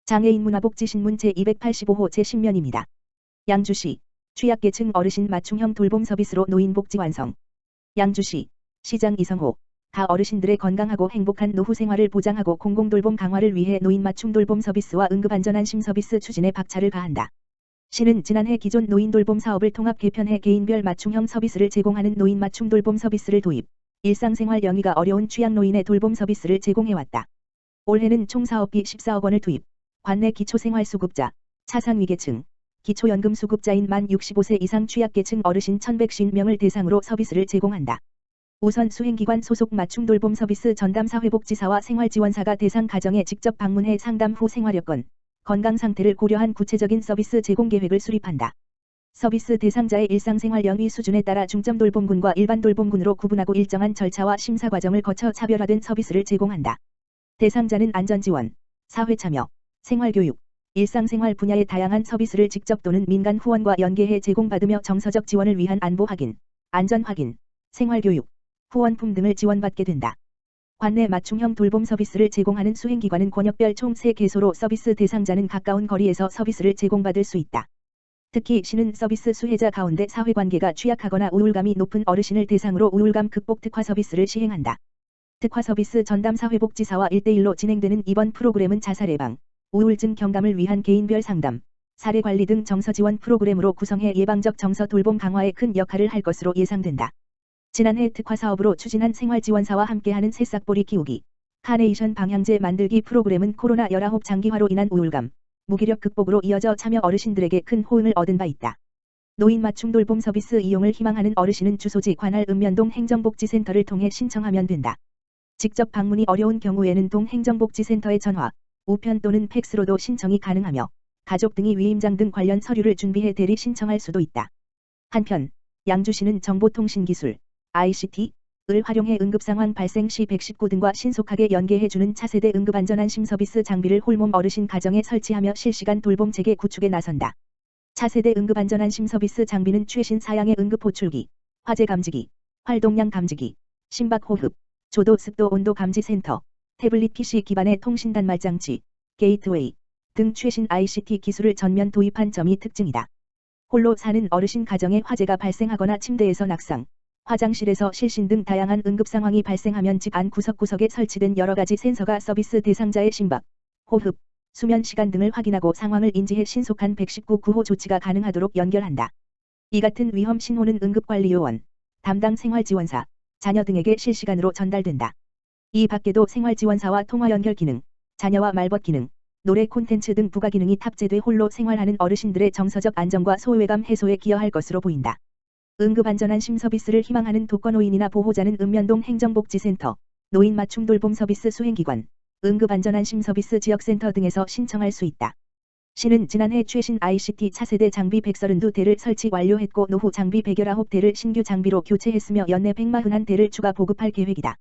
장애인 문화복지신문 제285호 제10면입니다. 양주시 취약계층 어르신 맞춤형 돌봄 서비스로 노인복지 완성. 양주시 시장 이성호 가 어르신들의 건강하고 행복한 노후 생활을 보장하고 공공돌봄 강화를 위해 노인 맞춤 돌봄 서비스와 응급안전안심 서비스 추진에 박차를 가한다. 시는 지난해 기존 노인 돌봄 사업을 통합 개편해 개인별 맞춤형 서비스를 제공하는 노인 맞춤 돌봄 서비스를 도입, 일상생활 영위가 어려운 취약 노인의 돌봄 서비스를 제공해왔다. 올해는 총 사업비 14억 원을 투입, 관내 기초생활수급자, 차상위계층, 기초연금수급자인 만 65세 이상 취약계층 어르신 1150명을 대상으로 서비스를 제공한다. 우선 수행기관 소속 맞춤 돌봄 서비스 전담 사회복지사와 생활지원사가 대상 가정에 직접 방문해 상담 후 생활 여건, 건강 상태를 고려한 구체적인 서비스 제공 계획을 수립한다. 서비스 대상자의 일상생활 영위 수준에 따라 중점 돌봄군과 일반 돌봄군으로 구분하고 일정한 절차와 심사 과정을 거쳐 차별화된 서비스를 제공한다. 대상자는 안전지원, 사회참여, 생활교육, 일상생활 분야의 다양한 서비스를 직접 또는 민간 후원과 연계해 제공받으며 정서적 지원을 위한 안보 확인, 안전 확인, 생활교육, 후원품 등을 지원받게 된다. 관내 맞춤형 돌봄 서비스를 제공하는 수행기관은 권역별 총 3개소로 서비스 대상자는 가까운 거리에서 서비스를 제공받을 수 있다. 특히 시는 서비스 수혜자 가운데 사회관계가 취약하거나 우울감이 높은 어르신을 대상으로 우울감 극복 특화 서비스를 시행한다. 특화 서비스 전담 사회복지사와 1대1로 진행되는 이번 프로그램은 자살 예방, 우울증 경감을 위한 개인별 상담, 사례 관리 등 정서 지원 프로그램으로 구성해 예방적 정서 돌봄 강화에 큰 역할을 할 것으로 예상된다. 지난해 특화 사업으로 추진한 생활지원사와 함께하는 새싹보리 키우기, 카네이션 방향제 만들기 프로그램은 코로나19 장기화로 인한 우울감, 무기력 극복으로 이어져 참여 어르신들에게 큰 호응을 얻은 바 있다. 노인 맞춤 돌봄 서비스 이용을 희망하는 어르신은 주소지 관할 읍면동 행정복지센터를 통해 신청하면 된다. 직접 방문이 어려운 경우에는 동 행정복지센터에 전화, 우편 또는 팩스로도 신청이 가능하며 가족 등이 위임장 등 관련 서류를 준비해 대리 신청할 수도 있다. 한편 양주시는 정보통신기술, ICT를 활용해 응급상황 발생 시 119 등과 신속하게 연계해주는 차세대 응급안전안심 서비스 장비를 홀몸 어르신 가정에 설치하며 실시간 돌봄 체계 구축에 나선다. 차세대 응급안전안심 서비스 장비는 최신 사양의 응급호출기, 화재 감지기, 활동량 감지기, 심박호흡, 조도 습도 온도 감지 센터, 태블릿 PC 기반의 통신 단말 장치, 게이트웨이 등 최신 ICT 기술을 전면 도입한 점이 특징이다. 홀로 사는 어르신 가정에 화재가 발생하거나 침대에서 낙상, 화장실에서 실신 등 다양한 응급 상황이 발생하면 집 안 구석구석에 설치된 여러 가지 센서가 서비스 대상자의 심박, 호흡, 수면 시간 등을 확인하고 상황을 인지해 신속한 119 구호 조치가 가능하도록 연결한다. 이 같은 위험 신호는 응급관리요원, 담당 생활지원사, 자녀 등에게 실시간으로 전달된다. 이 밖에도 생활지원사와 통화 연결 기능, 자녀와 말벗 기능, 노래 콘텐츠 등 부가 기능이 탑재돼 홀로 생활하는 어르신들의 정서적 안정과 소외감 해소에 기여할 것으로 보인다. 응급안전안심 서비스를 희망하는 독거노인이나 보호자는 읍면동 행정복지센터, 노인 맞춤 돌봄 서비스 수행기관, 응급안전안심 서비스 지역센터 등에서 신청할 수 있다. 시는 지난해 최신 ICT 차세대 장비 132대를 설치 완료했고 노후 장비 119대를 신규 장비로 교체했으며 연내 141대를 추가 보급할 계획이다.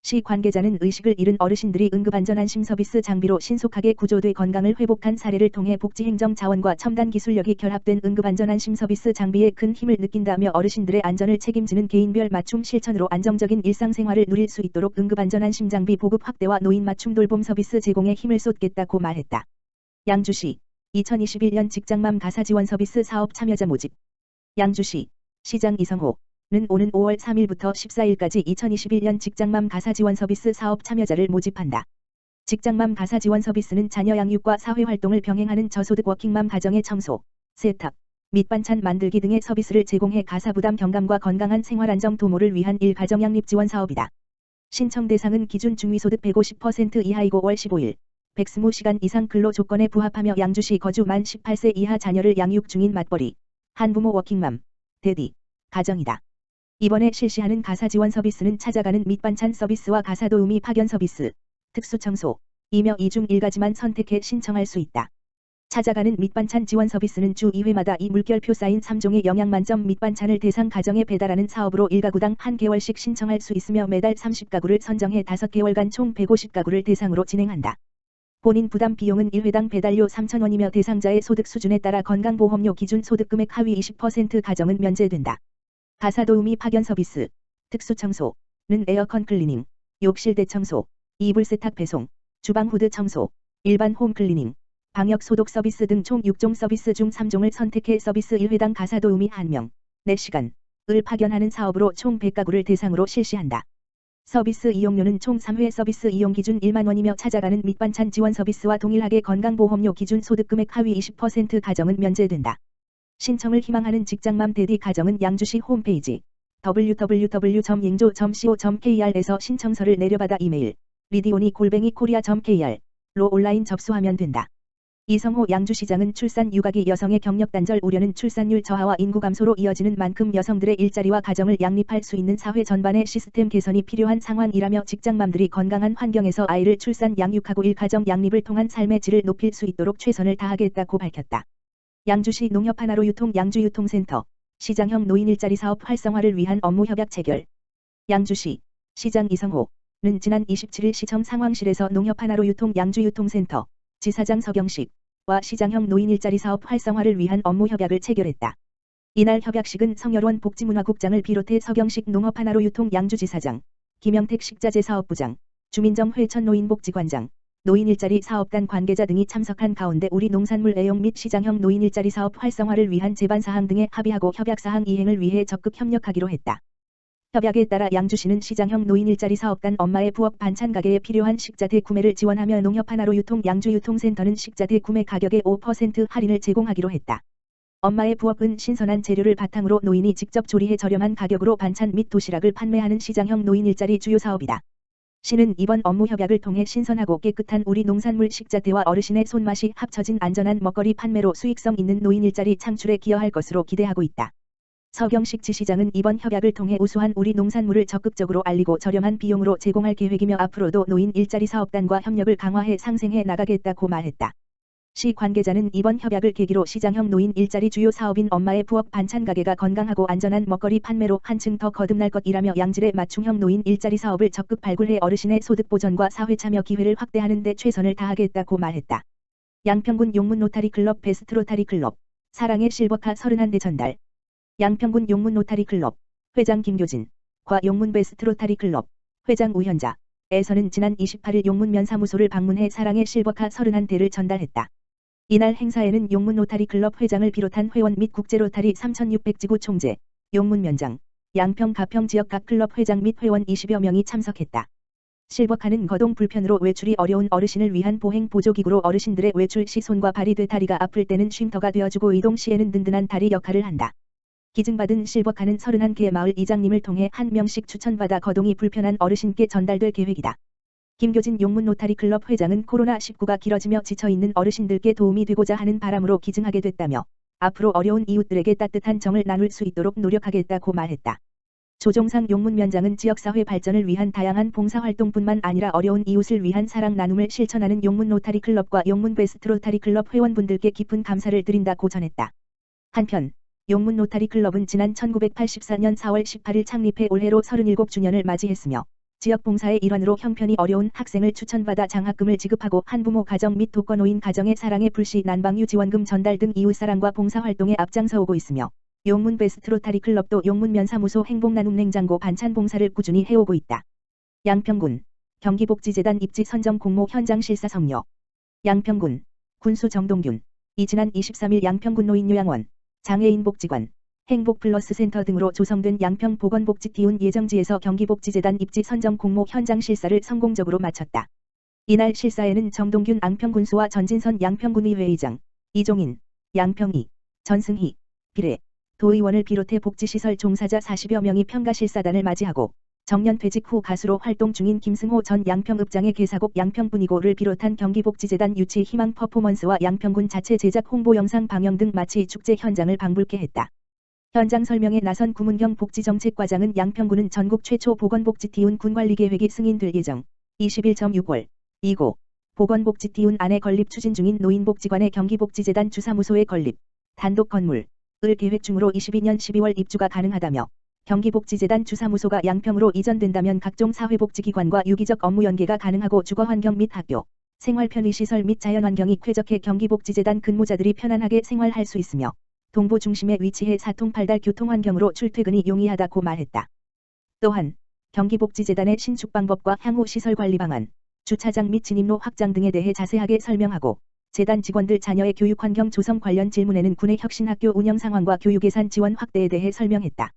시 관계자는 의식을 잃은 어르신들이 응급안전안심 서비스 장비로 신속하게 구조돼 건강을 회복한 사례를 통해 복지행정 자원과 첨단 기술력이 결합된 응급안전안심 서비스 장비에 큰 힘을 느낀다며 어르신들의 안전을 책임지는 개인별 맞춤 실천으로 안정적인 일상생활을 누릴 수 있도록 응급안전안심 장비 보급 확대와 노인 맞춤 돌봄 서비스 제공에 힘을 쏟겠다고 말했다. 양주시 2021년 직장맘 가사 지원 서비스 사업 참여자 모집. 양주시 시장 이성호 는 오는 5월 3일부터 14일까지 2021년 직장맘 가사 지원 서비스 사업 참여자를 모집한다. 직장맘 가사 지원 서비스는 자녀 양육과 사회활동을 병행하는 저소득 워킹맘 가정의 청소, 세탁, 밑반찬 만들기 등의 서비스를 제공해 가사 부담 경감과 건강한 생활 안정 도모를 위한 일가정 양립 지원 사업이다. 신청 대상은 기준 중위소득 150% 이하이고 월 15일, 120시간 이상 근로 조건에 부합하며 양주시 거주 만 18세 이하 자녀를 양육 중인 맞벌이, 한부모 워킹맘, 대디, 가정이다. 이번에 실시하는 가사 지원 서비스는 찾아가는 밑반찬 서비스와 가사 도우미 파견 서비스, 특수청소, 이며 이 중 1가지만 선택해 신청할 수 있다. 찾아가는 밑반찬 지원 서비스는 주 2회마다 이 물결표 쌓인 3종의 영양만점 밑반찬을 대상 가정에 배달하는 사업으로 1가구당 1개월씩 신청할 수 있으며 매달 30가구를 선정해 5개월간 총 150가구를 대상으로 진행한다. 본인 부담 비용은 1회당 배달료 3,000원이며 대상자의 소득 수준에 따라 건강보험료 기준 소득금액 하위 20% 가정은 면제된다. 가사 도우미 파견 서비스, 특수청소는 에어컨 클리닝, 욕실 대청소, 이불 세탁 배송, 주방 후드 청소, 일반 홈 클리닝, 방역 소독 서비스 등 총 6종 서비스 중 3종을 선택해 서비스 1회당 가사 도우미 1명, 4시간을 파견하는 사업으로 총 100가구를 대상으로 실시한다. 서비스 이용료는 총 3회 서비스 이용 기준 1만 원이며 찾아가는 밑반찬 지원 서비스와 동일하게 건강보험료 기준 소득금액 하위 20% 가정은 면제된다. 신청을 희망하는 직장맘 대디 가정은 양주시 홈페이지 www.yeng조.co.kr에서 신청서를 내려받아 이메일 ridioni@korea.kr로 온라인 접수하면 된다. 이성호 양주시장은 출산 육아기 여성의 경력 단절 우려는 출산율 저하와 인구 감소로 이어지는 만큼 여성들의 일자리와 가정을 양립할 수 있는 사회 전반의 시스템 개선이 필요한 상황이라며 직장맘들이 건강한 환경에서 아이를 출산 양육하고 일가정 양립을 통한 삶의 질을 높일 수 있도록 최선을 다하겠다고 밝혔다. 양주시 농협 하나로 유통 양주유통센터 시장형 노인 일자리 사업 활성화를 위한 업무 협약 체결. 양주시 시장 이성호는 지난 27일 시청 상황실에서 농협 하나로 유통 양주유통센터 지사장 서경식과 시장형 노인 일자리 사업 활성화를 위한 업무 협약을 체결했다. 이날 협약식은 성열원 복지문화국장을 비롯해 서경식 농협 하나로 유통 양주지사장, 김영택 식자재사업부장, 주민정 회천 노인복지관장, 노인 일자리 사업단 관계자 등이 참석한 가운데 우리 농산물 애용 및 시장형 노인 일자리 사업 활성화를 위한 제반사항 등에 합의하고 협약사항 이행을 위해 적극 협력하기로 했다. 협약에 따라 양주시는 시장형 노인 일자리 사업단 엄마의 부엌 반찬 가게에 필요한 식자재 구매를 지원하며 농협 하나로 유통 양주유통센터는 식자재 구매 가격의 5% 할인을 제공하기로 했다. 엄마의 부엌은 신선한 재료를 바탕으로 노인이 직접 조리해 저렴한 가격으로 반찬 및 도시락을 판매하는 시장형 노인 일자리 주요 사업이다. 시는 이번 업무 협약을 통해 신선하고 깨끗한 우리 농산물 식자재와 어르신의 손맛이 합쳐진 안전한 먹거리 판매로 수익성 있는 노인 일자리 창출에 기여할 것으로 기대하고 있다. 서경식 지시장은 이번 협약을 통해 우수한 우리 농산물을 적극적으로 알리고 저렴한 비용으로 제공할 계획이며 앞으로도 노인 일자리 사업단과 협력을 강화해 상생해 나가겠다고 말했다. 시 관계자는 이번 협약을 계기로 시장형 노인 일자리 주요 사업인 엄마의 부엌 반찬 가게가 건강하고 안전한 먹거리 판매로 한층 더 거듭날 것이라며 양질의 맞춤형 노인 일자리 사업을 적극 발굴해 어르신의 소득 보전과 사회 참여 기회를 확대하는 데 최선을 다하겠다고 말했다. 양평군 용문 로타리 클럽 베스트 로타리 클럽 사랑의 실버카 31대 전달. 양평군 용문 로타리 클럽 회장 김교진과 용문 베스트 로타리 클럽 회장 우현자에서는 지난 28일 용문 면사무소를 방문해 사랑의 실버카 31대를 전달했다. 이날 행사에는 용문 로타리 클럽 회장을 비롯한 회원 및 국제 로타리 3600지구 총재, 용문 면장, 양평 가평 지역 각 클럽 회장 및 회원 20여 명이 참석했다. 실버카는 거동 불편으로 외출이 어려운 어르신을 위한 보행 보조기구로 어르신들의 외출 시 손과 발이 돼 다리가 아플 때는 쉼터가 되어주고 이동 시에는 든든한 다리 역할을 한다. 기증받은 실버카는 31개의 마을 이장님을 통해 한 명씩 추천받아 거동이 불편한 어르신께 전달될 계획이다. 김교진 용문 로타리 클럽 회장은 코로나19가 길어지며 지쳐있는 어르신들께 도움이 되고자 하는 바람으로 기증하게 됐다며 앞으로 어려운 이웃들에게 따뜻한 정을 나눌 수 있도록 노력하겠다고 말했다. 조종상 용문 면장은 지역사회 발전을 위한 다양한 봉사활동뿐만 아니라 어려운 이웃을 위한 사랑 나눔을 실천하는 용문 로타리 클럽과 용문 베스트 로타리 클럽 회원분들께 깊은 감사를 드린다고 전했다. 한편 용문 로타리 클럽은 지난 1984년 4월 18일 창립해 올해로 37주년을 맞이했으며 지역 봉사의 일환으로 형편이 어려운 학생을 추천받아 장학금을 지급하고 한부모 가정 및 독거노인 가정의 사랑의 불시 난방유 지원금 전달 등 이웃사랑과 봉사활동에 앞장서오고 있으며 용문 베스트 로타리 클럽도 용문 면사무소 행복나눔 냉장고 반찬 봉사를 꾸준히 해오고 있다. 양평군 경기복지재단 입지 선정 공모 현장 실사 성료. 양평군 군수 정동균 지난 23일 양평군 노인요양원, 장애인복지관, 행복플러스 센터 등으로 조성된 양평 보건복지티운 예정지에서 경기복지재단 입지 선정 공모 현장 실사를 성공적으로 마쳤다. 이날 실사에는 정동균 양평군수와 전진선 양평군의회 의장, 이종인, 양평이, 전승희, 비례, 도의원을 비롯해 복지시설 종사자 40여 명이 평가실사단을 맞이하고 정년 퇴직 후 가수로 활동 중인 김승호 전 양평읍장의 개사곡 양평뿐이고를 비롯한 경기복지재단 유치 희망 퍼포먼스와 양평군 자체 제작 홍보 영상 방영 등 마치 축제 현장을 방불케 했다. 현장 설명에 나선 구문경 복지정책과장은 양평군은 전국 최초 보건복지티운 군관리계획이 승인될 예정. 21.6월 이고 보건복지티운 안에 건립 추진 중인 노인복지관의 경기복지재단 주사무소의 건립, 단독 건물을 계획 중으로 22년 12월 입주가 가능하다며 경기복지재단 주사무소가 양평으로 이전된다면 각종 사회복지기관과 유기적 업무 연계가 가능하고 주거환경 및 학교, 생활편의시설 및 자연환경이 쾌적해 경기복지재단 근무자들이 편안하게 생활할 수 있으며 동부 중심에 위치해 사통팔달 교통환경으로 출퇴근이 용이하다고 말했다. 또한 경기복지재단의 신축 방법과 향후 시설관리 방안, 주차장 및 진입로 확장 등에 대해 자세하게 설명하고 재단 직원들 자녀의 교육 환경 조성 관련 질문에는 군의 혁신학교 운영 상황과 교육 예산 지원 확대에 대해 설명했다.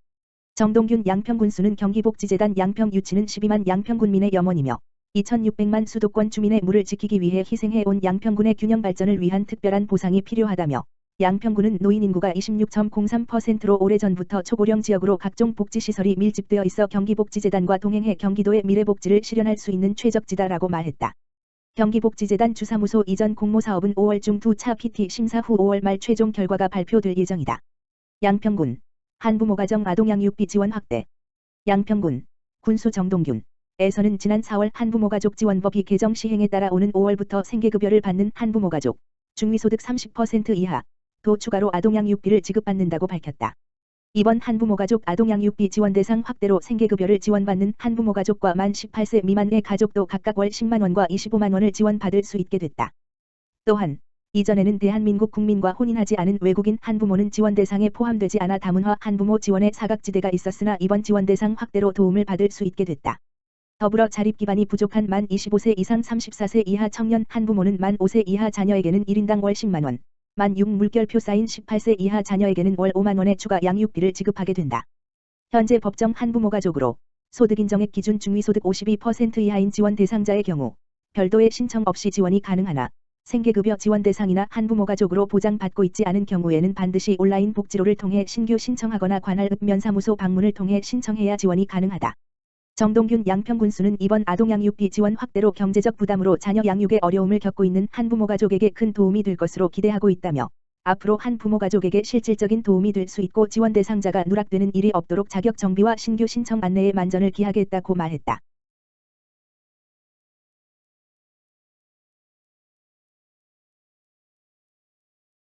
정동균 양평군수는 경기복지재단 양평유치는 12만 양평군민의 염원이며 2600만 수도권 주민의 물을 지키기 위해 희생해온 양평군의 균형 발전을 위한 특별한 보상이 필요하다며 양평군은 노인 인구가 26.03%로 오래전부터 초고령 지역으로 각종 복지시설이 밀집되어 있어 경기복지재단과 동행해 경기도의 미래복지를 실현할 수 있는 최적지다라고 말했다. 경기복지재단 주사무소 이전 공모사업은 5월 중 2차 PT 심사 후 5월 말 최종 결과가 발표될 예정이다. 양평군 한부모가정 아동양육비 지원 확대. 양평군 군수 정동균 에서는 지난 4월 한부모가족 지원법이 개정 시행에 따라 오는 5월부터 생계급여를 받는 한부모가족 중위소득 30% 이하 도 추가로 아동양육비를 지급받는다고 밝혔다. 이번 한부모가족 아동양육비 지원 대상 확대로 생계급여를 지원받는 한부모가족과 만 18세 미만의 가족도 각각 월 10만원과 25만원을 지원받을 수 있게 됐다. 또한 이전에는 대한민국 국민과 혼인하지 않은 외국인 한부모는 지원 대상에 포함되지 않아 다문화 한부모 지원에 사각지대가 있었으나 이번 지원 대상 확대로 도움을 받을 수 있게 됐다. 더불어 자립 기반이 부족한 만 25세 이상 34세 이하 청년 한부모는 만 5세 이하 자녀에게는 1인당 월 10만원, 만 6 물결표 쌓인 18세 이하 자녀에게는 월 5만원의 추가 양육비를 지급하게 된다. 현재 법정 한부모가족으로 소득인정액 기준 중위소득 52% 이하인 지원 대상자의 경우 별도의 신청 없이 지원이 가능하나 생계급여 지원 대상이나 한부모가족으로 보장받고 있지 않은 경우에는 반드시 온라인 복지로를 통해 신규 신청하거나 관할 읍면사무소 방문을 통해 신청해야 지원이 가능하다. 정동균 양평군수는 이번 아동양육비 지원 확대로 경제적 부담으로 자녀 양육에 어려움을 겪고 있는 한부모가족에게 큰 도움이 될 것으로 기대하고 있다며 앞으로 한부모가족에게 실질적인 도움이 될 수 있고 지원 대상자가 누락되는 일이 없도록 자격 정비와 신규 신청 안내에 만전을 기하겠다고 말했다.